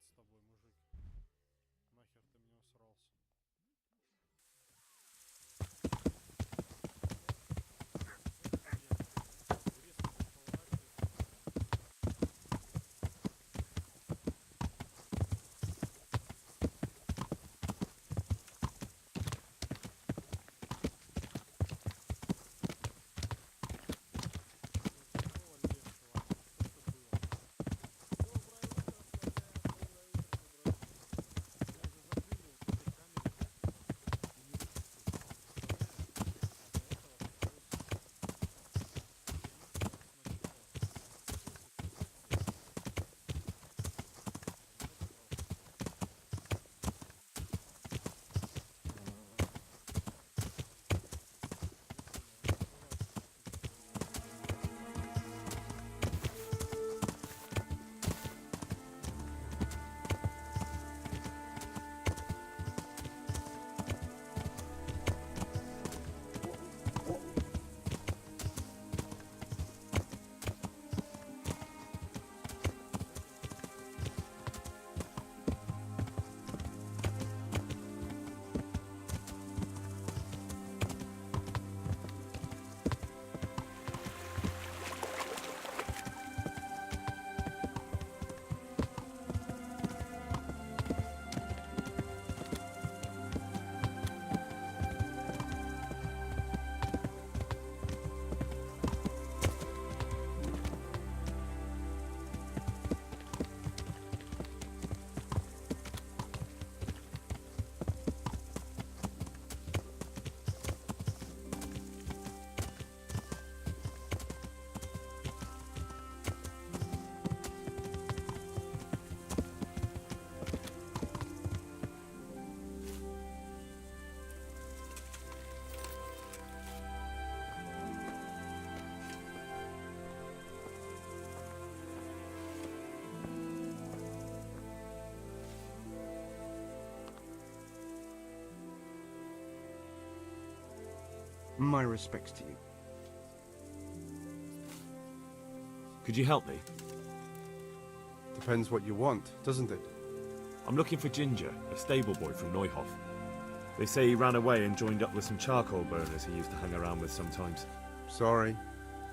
с тобой, мужик. Нахер ты мне усрался? My respects to you. Could you help me? Depends what you want, doesn't it? I'm looking for Ginger, a stable boy from Neuhof. They say he ran away and joined up with some charcoal burners he used to hang around with sometimes. Sorry,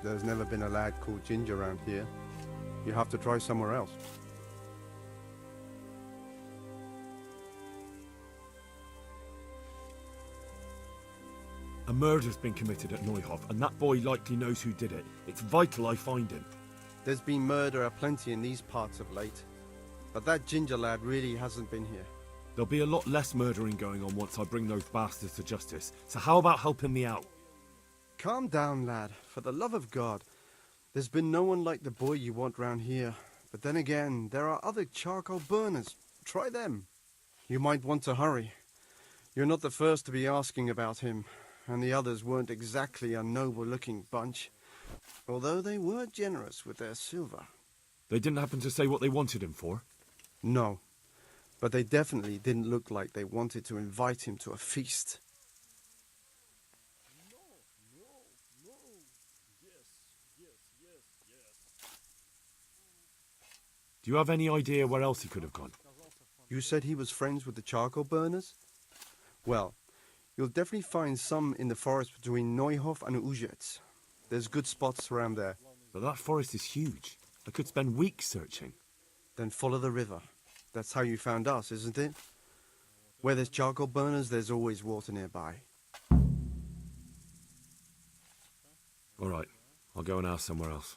there's never been a lad called Ginger around here. You have to try somewhere else. A murder's been committed at Neuhof, and that boy likely knows who did it. It's vital I find him. There's been murder aplenty in these parts of late, but that Ginger lad really hasn't been here. There'll be a lot less murdering going on once I bring those bastards to justice, so how about helping me out? Calm down, lad, for the love of God. There's been no one like the boy you want round here, but then again, there are other charcoal burners. Try them. You might want to hurry. You're not the first to be asking about him, and the others weren't exactly a noble-looking bunch, although they were generous with their silver. They didn't happen to say what they wanted him for? No, but they definitely didn't look like they wanted to invite him to a feast. Do you have any idea where else he could have gone? You said he was friends with the charcoal burners? Well, you'll definitely find some in the forest between Neuhof and Uzets. There's good spots around there. But that forest is huge. I could spend weeks searching. Then follow the river. That's how you found us, isn't it? Where there's charcoal burners, there's always water nearby. All right, I'll go and ask somewhere else.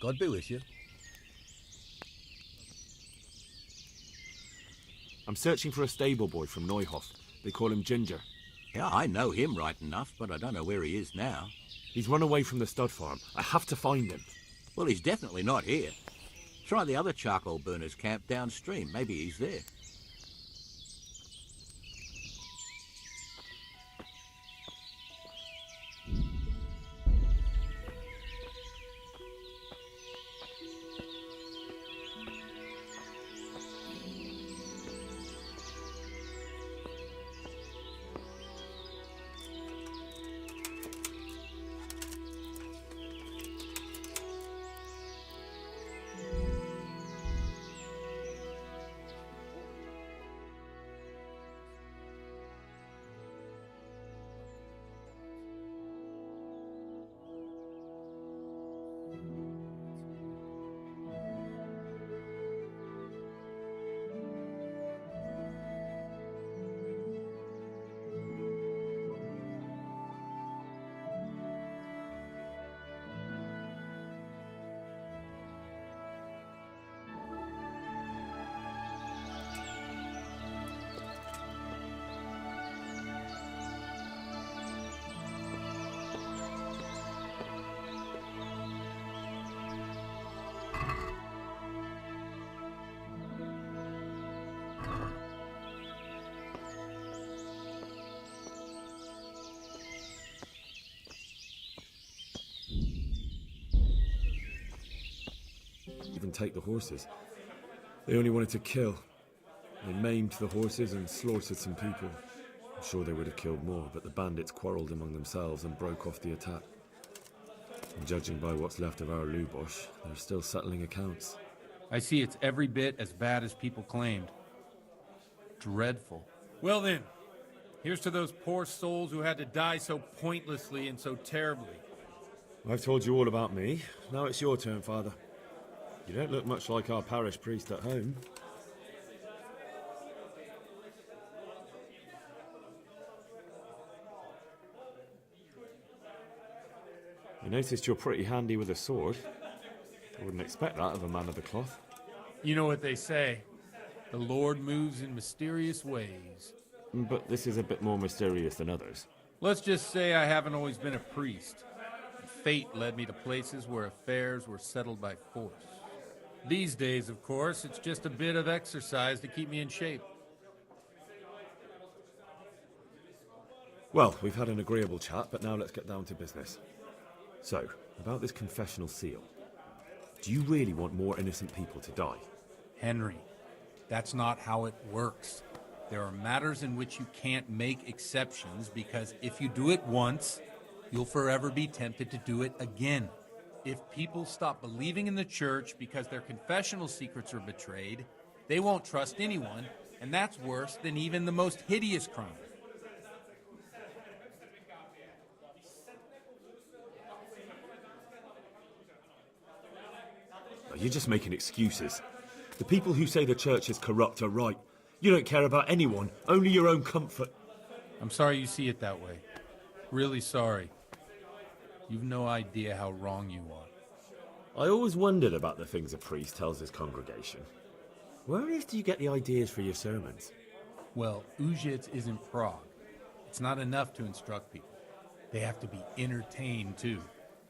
God be with you. I'm searching for a stable boy from Neuhof. They call him Ginger. Yeah, I know him right enough, but I don't know where he is now. He's run away from the stud farm. I have to find him. Well, he's definitely not here. Try the other charcoal burners camp downstream. Maybe he's there. Even take the horses. They only wanted to kill. They maimed the horses and slaughtered some people. I'm sure they would have killed more, but the bandits quarrelled among themselves and broke off the attack. And judging by what's left of our Lubosh, they're still settling accounts. I see it's every bit as bad as people claimed. Dreadful. Well then, here's to those poor souls who had to die so pointlessly and so terribly. I've told you all about me. Now it's your turn, Father. You don't look much like our parish priest at home. I noticed you're pretty handy with a sword. I wouldn't expect that of a man of the cloth. You know what they say. The Lord moves in mysterious ways. But this is a bit more mysterious than others. Let's just say I haven't always been a priest. Fate led me to places where affairs were settled by force. These days, of course, it's just a bit of exercise to keep me in shape. Well, we've had an agreeable chat, but now let's get down to business. So, about this confessional seal. Do you really want more innocent people to die? Henry, that's not how it works. There are matters in which you can't make exceptions because if you do it once, you'll forever be tempted to do it again. If people stop believing in the church because their confessional secrets are betrayed, they won't trust anyone, and that's worse than even the most hideous crime. You're just making excuses. The people who say the church is corrupt are right. You don't care about anyone, only your own comfort. I'm sorry you see it that way. Really sorry. You've no idea how wrong you are. I always wondered about the things a priest tells his congregation. Where on earth do you get the ideas for your sermons? Well, Ujic is in Prague. It's not enough to instruct people. They have to be entertained, too.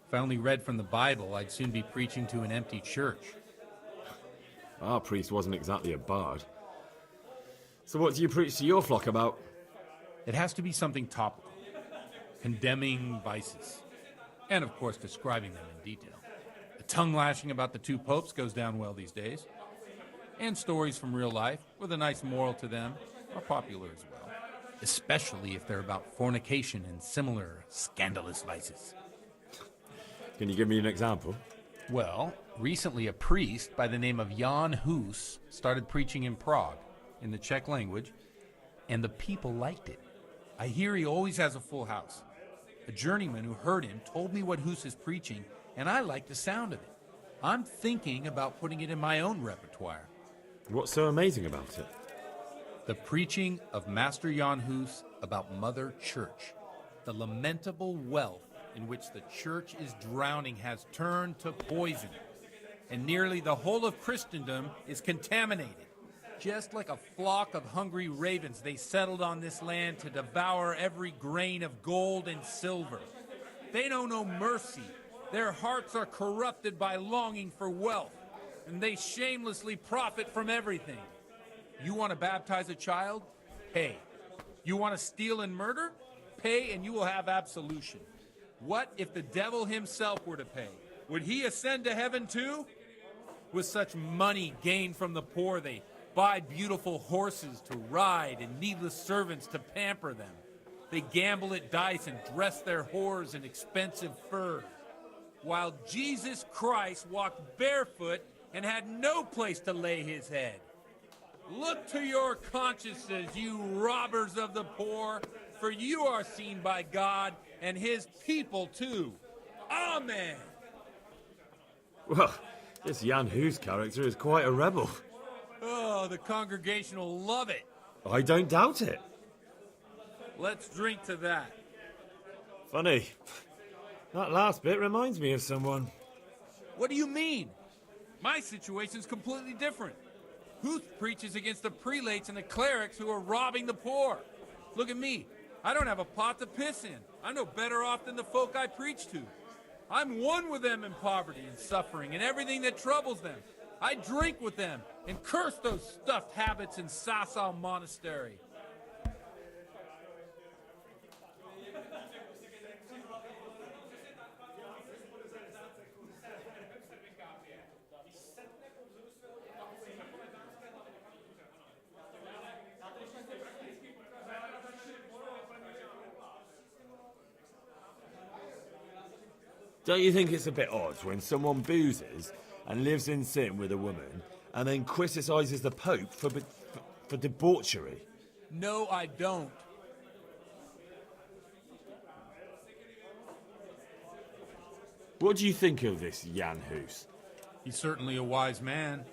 If I only read from the Bible, I'd soon be preaching to an empty church. Our priest wasn't exactly a bard. So what do you preach to your flock about? It has to be something topical. Condemning vices. And, of course, describing them in detail. The tongue-lashing about the two popes goes down well these days. And stories from real life, with a nice moral to them, are popular as well. Especially if they're about fornication and similar scandalous vices. Can you give me an example? Well, recently a priest by the name of Jan Hus started preaching in Prague, in the Czech language, and the people liked it. I hear he always has a full house. A journeyman who heard him told me what Hus is preaching, and I like the sound of it. I'm thinking about putting it in my own repertoire. What's so amazing about it? The preaching of Master Jan Hus about Mother Church. The lamentable wealth in which the church is drowning has turned to poison. and nearly the whole of Christendom is contaminated. Just like a flock of hungry ravens, they settled on this land to devour every grain of gold and silver. They know no mercy. Their hearts are corrupted by longing for wealth, and they shamelessly profit from everything. You want to baptize a child? Pay. You want to steal and murder? Pay and you will have absolution. What if the devil himself were to pay? Would he ascend to heaven too? With such money gained from the poor, they buy beautiful horses to ride and needless servants to pamper them. They gamble at dice and dress their whores in expensive furs. While Jesus Christ walked barefoot and had no place to lay his head. Look to your consciences, you robbers of the poor, for you are seen by God and his people too. Amen. Well, this Jan Hus character is quite a rebel. Oh, the congregation will love it. I don't doubt it. Let's drink to that. Funny. That last bit reminds me of someone. What do you mean? My situation's completely different. Huth preaches against the prelates and the clerics who are robbing the poor. Look at me. I don't have a pot to piss in. I'm no better off than the folk I preach to. I'm one with them in poverty and suffering and everything that troubles them. I drink with them and curse those stuffed habits in Sasau Monastery. Don't you think it's a bit odd when someone boozes and lives in sin with a woman and then criticises the Pope for debauchery? No, I don't. What do you think of this Jan Hus? He's certainly a wise man.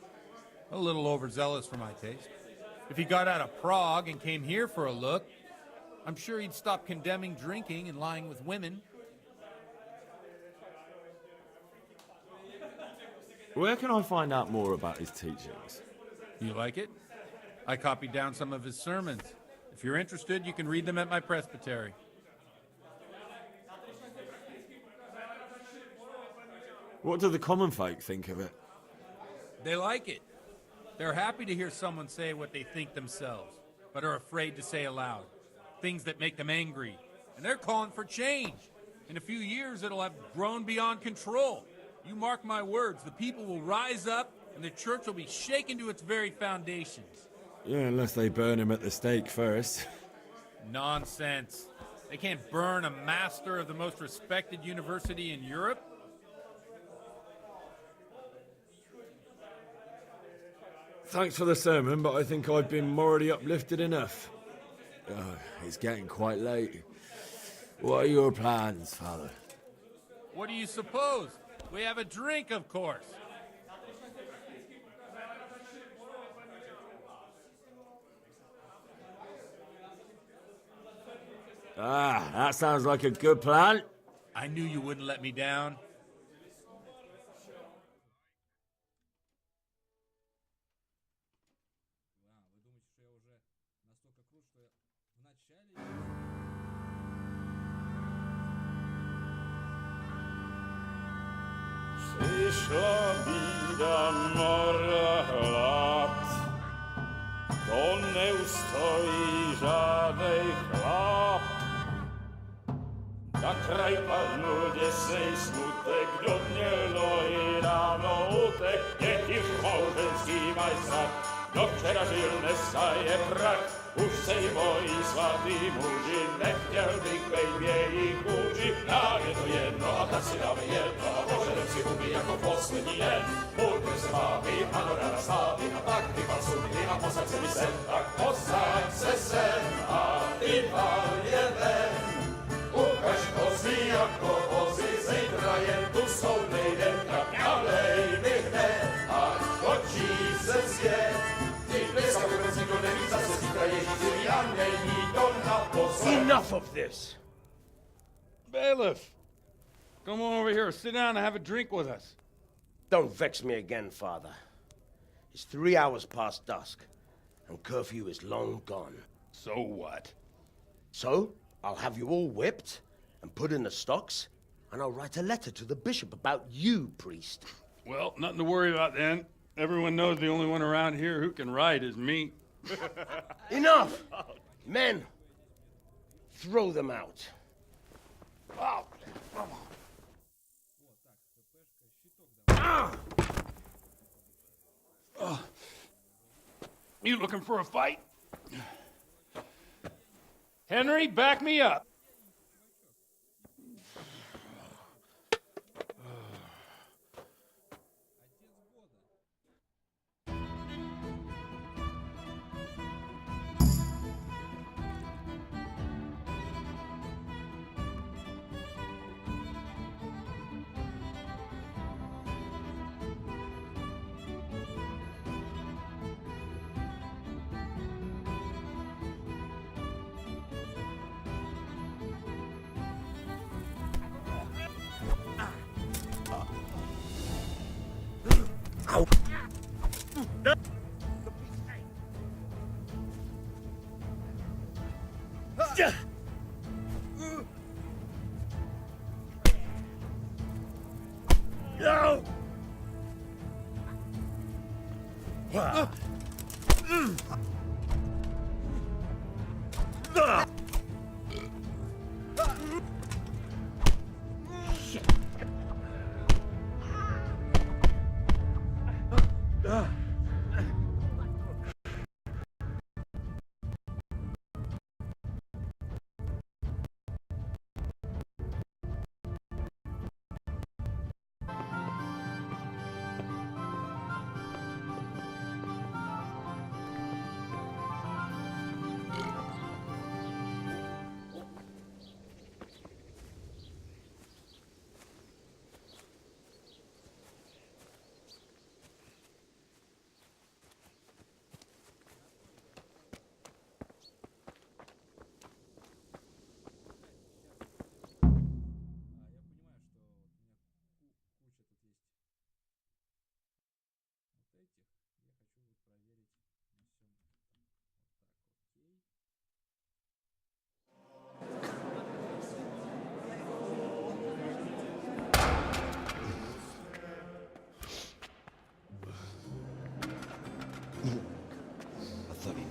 A little overzealous for my taste. If he got out of Prague and came here for a look, I'm sure he'd stop condemning drinking and lying with women. Where can I find out more about his teachings? You like it? I copied down some of his sermons. If you're interested, you can read them at my presbytery. What do the common folk think of it? They like it. They're happy to hear someone say what they think themselves, but are afraid to say aloud. Things that make them angry. And they're calling for change. In a few years, it'll have grown beyond control. You mark my words, the people will rise up and the church will be shaken to its very foundations. Yeah, unless they burn him at the stake first. Nonsense. They can't burn a master of the most respected university in Europe. Thanks for the sermon, but I think I've been morally uplifted enough. Oh, it's getting quite late. What are your plans, Father? What do you suppose? We have a drink, of course. Ah, that sounds like a good plan. I knew you wouldn't let me down. Przyszła bida mora lat, to nie ustoi żadnej chlap. Na kraj padł dziesięć smutek, dodnielo i rano utek, jaki małżeński majstrat, do wczera żylne staje brak. Už sejmoj svatý muži, nechtěl bych bejbě jich kůži. Nám je to jedno a tak si dáme jedno a požadem si huby jako poslední den. Buďme se vámi a do rána slávy a tak ty pal sudy a posaď se mi sem. Tak posaď se sem a ty pal je ven. Ukaž kozy jako vozy, zítra jen tu soudnej den. Tak nalej mi hned a točí se svět. Enough of this! Bailiff! Come on over here, sit down and have a drink with us. Don't vex me again, Father. It's 3 hours past dusk, and curfew is long gone. So what? So, I'll have you all whipped and put in the stocks, and I'll write a letter to the bishop about you, priest. Well, nothing to worry about then. Everyone knows the only one around here who can write is me. Enough! Men, throw them out. Oh. Ah. You looking for a fight? Henry, back me up.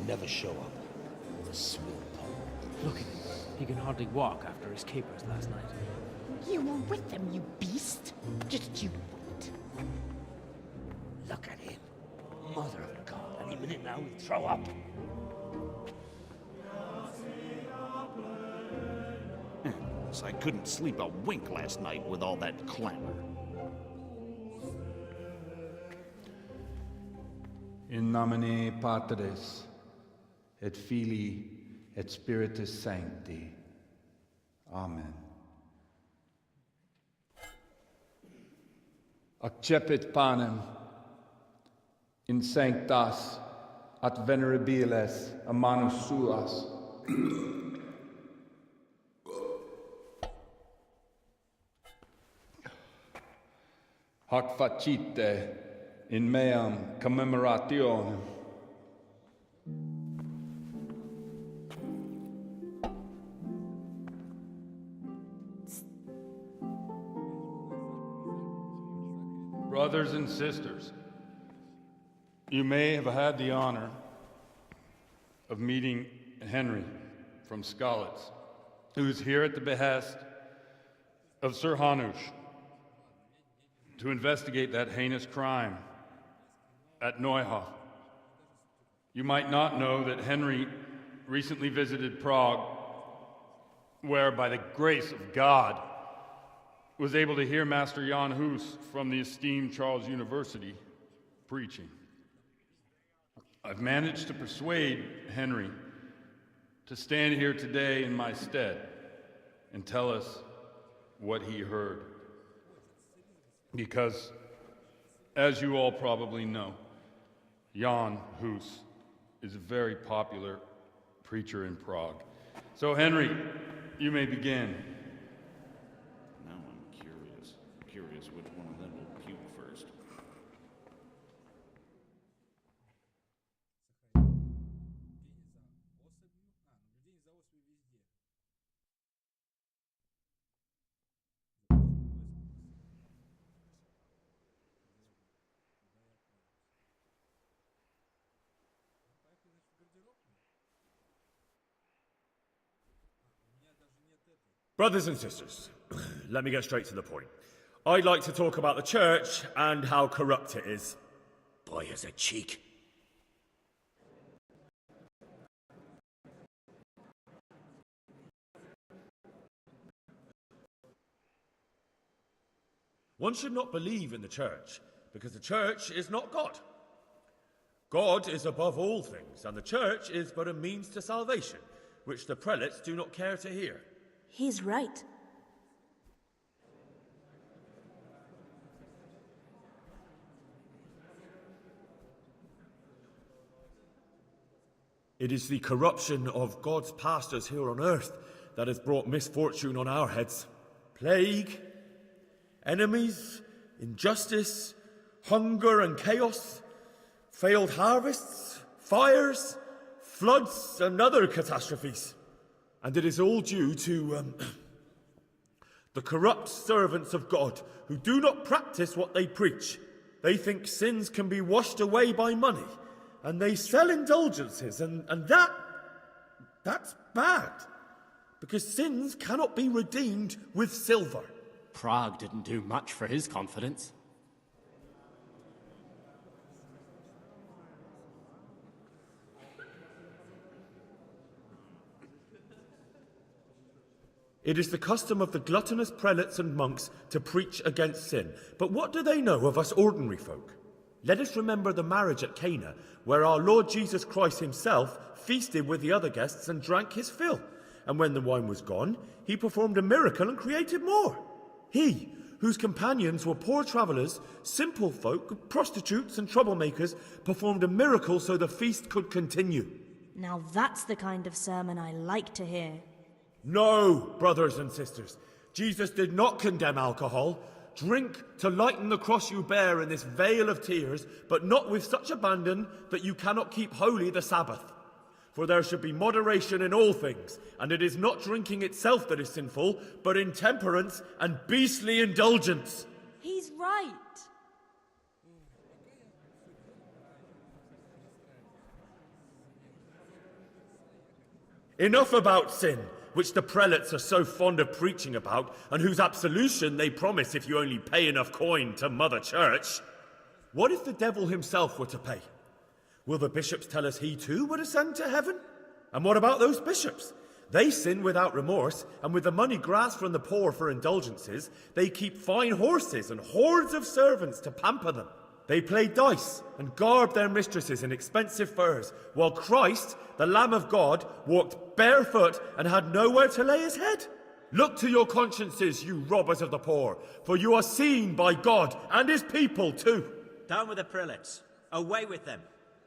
Never show up. The swill pole. Look at him. He can hardly walk after his capers last night. You were with them, you beast. Just you wait. Look at him. Mother of God. Any minute now he'll throw up. So I couldn't sleep a wink last night with all that clamor. In nomine Patris, et Filii, et Spiritus Sancti. Amen. Accepit panem in sanctas at venerabiles a manus suas. Hac facite in meam commemorationem. Brothers and sisters, you may have had the honor of meeting Henry from Skalitz, who is here at the behest of Sir Hanush to investigate that heinous crime at Neuhof. You might not know that Henry recently visited Prague, where by the grace of God was able to hear Master Jan Hus from the esteemed Charles University preaching. I've managed to persuade Henry to stand here today in my stead and tell us what he heard. Because, as you all probably know, Jan Hus is a very popular preacher in Prague. So, Henry, you may begin. Now I'm curious which one of them will puke first. Brothers and sisters, let me get straight to the point. I'd like to talk about the church and how corrupt it is. Boy has a cheek. One should not believe in the church, because the church is not God. God is above all things, and the church is but a means to salvation, which the prelates do not care to hear. He's right. It is the corruption of God's pastors here on earth that has brought misfortune on our heads. Plague, enemies, injustice, hunger and chaos, failed harvests, fires, floods and other catastrophes. And it is all due to the corrupt servants of God who do not practice what they preach. They think sins can be washed away by money, and they sell indulgences, and that's bad, because sins cannot be redeemed with silver. Prague didn't do much for his confidence. It is the custom of the gluttonous prelates and monks to preach against sin. But what do they know of us ordinary folk? Let us remember the marriage at Cana, where our Lord Jesus Christ himself feasted with the other guests and drank his fill. And when the wine was gone, he performed a miracle and created more. He, whose companions were poor travellers, simple folk, prostitutes and troublemakers, performed a miracle so the feast could continue. Now that's the kind of sermon I like to hear. No, brothers and sisters, Jesus did not condemn alcohol. Drink to lighten the cross you bear in this vale of tears, but not with such abandon that you cannot keep holy the Sabbath. For there should be moderation in all things, and it is not drinking itself that is sinful, but intemperance and beastly indulgence. He's right. Enough about sin, which the prelates are so fond of preaching about, and whose absolution they promise if you only pay enough coin to Mother Church. What if the devil himself were to pay? Will the bishops tell us he too would ascend to heaven? And what about those bishops? They sin without remorse, and with the money grasped from the poor for indulgences, they keep fine horses and hordes of servants to pamper them. They play dice and garb their mistresses in expensive furs, while Christ, the Lamb of God, walked barefoot and had nowhere to lay his head. Look to your consciences, you robbers of the poor, for you are seen by God and his people too. Down with the prelates. Away with them.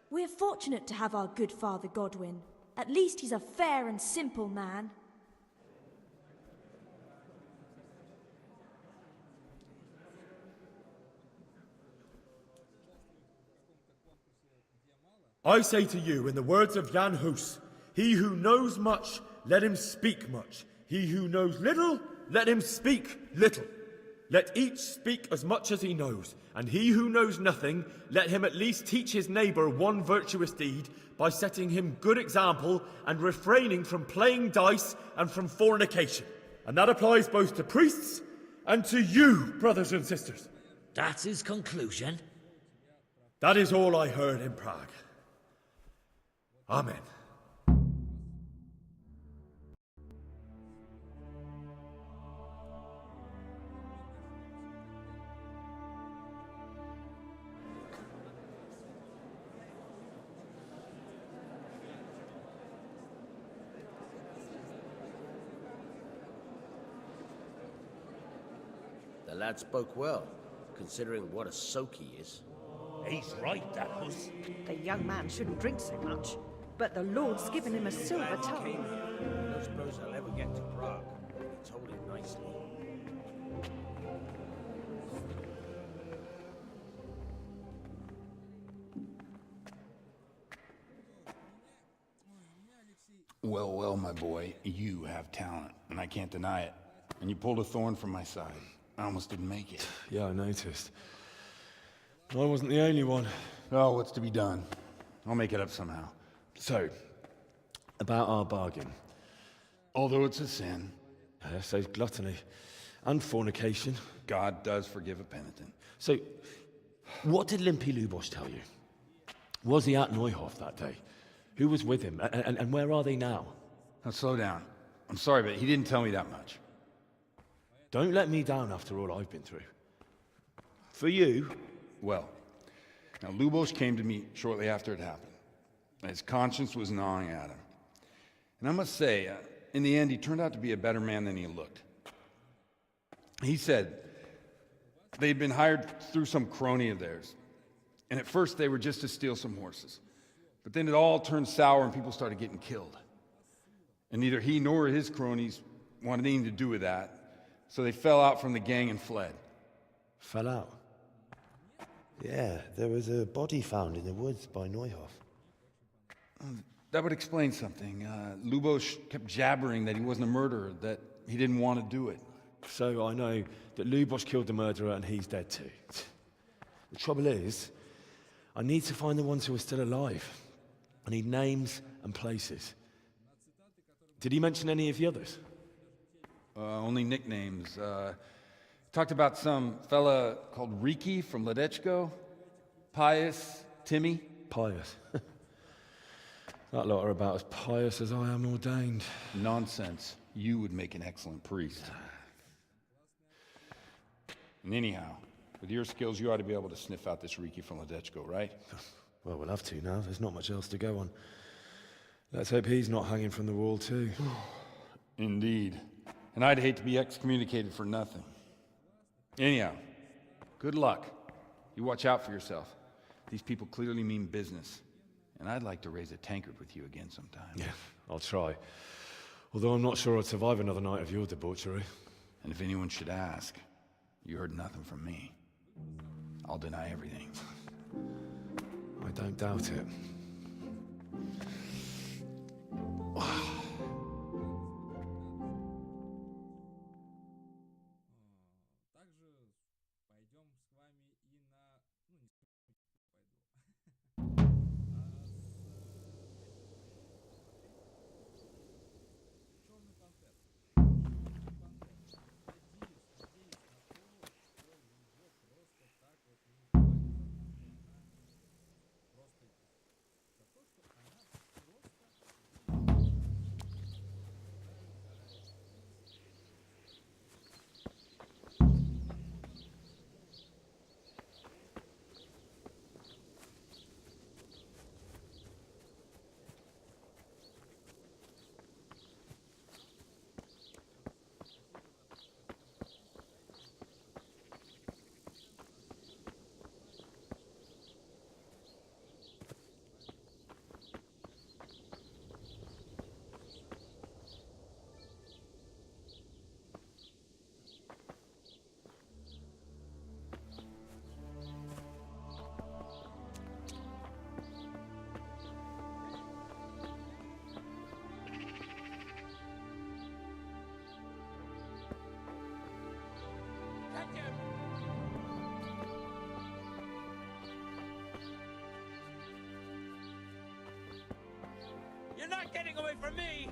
We're fortunate to have our good Father Godwin. At least he's a fair and simple man. I say to you, in the words of Jan Hus, he who knows much, let him speak much. He who knows little, let him speak little. Let each speak as much as he knows, and he who knows nothing, let him at least teach his neighbour one virtuous deed by setting him good example and refraining from playing dice and from fornication. And that applies both to priests and to you, brothers and sisters. That's his conclusion? That is all I heard in Prague. Amen. The lad spoke well, considering what a soak he is. He's right, that was. The young man shouldn't drink so much, but the Lord's given him a silver tongue. I don't suppose I'll ever get to Prague. He told it nicely. Well, well, my boy, you have talent, and I can't deny it. And you pulled a thorn from my side. I almost didn't make it. Yeah, I noticed. I wasn't the only one. Oh, what's to be done? I'll make it up somehow. So, about our bargain. Although it's a sin, So gluttony and fornication. God does forgive a penitent. So, what did Limpy Lubos tell you? Was he at Neuhof that day? Who was with him? And where are they now? Now slow down. I'm sorry, but he didn't tell me that much. Don't let me down after all I've been through. For you... Well, now Lubos came to me shortly after it happened. His conscience was gnawing at him. And I must say, in the end, he turned out to be a better man than he looked. He said they'd been hired through some crony of theirs. And at first they were just to steal some horses. But then it all turned sour and people started getting killed. And neither he nor his cronies wanted anything to do with that. So they fell out from the gang and fled. Fell out? Yeah, there was a body found in the woods by Neuhof. That would explain something. Lubos kept jabbering that he wasn't a murderer, that he didn't want to do it. So I know that Lubos killed the murderer and he's dead too. The trouble is, I need to find the ones who are still alive. I need names and places. Did he mention any of the others? Only nicknames. Talked about some fella called Riki from Ledechko, Pius, Timmy. Pius. That lot are about as pious as I am ordained. Nonsense. You would make an excellent priest. And anyhow, with your skills, you ought to be able to sniff out this Riki from Ledechko, right? Well, we'll have to now. There's not much else to go on. Let's hope he's not hanging from the wall too. Indeed. And I'd hate to be excommunicated for nothing. Anyhow, good luck. You watch out for yourself. These people clearly mean business. And I'd like to raise a tankard with you again sometime. Yeah, I'll try. Although I'm not sure I'd survive another night of your debauchery. And if anyone should ask, you heard nothing from me. I'll deny everything. I don't doubt it. You're not getting away from me!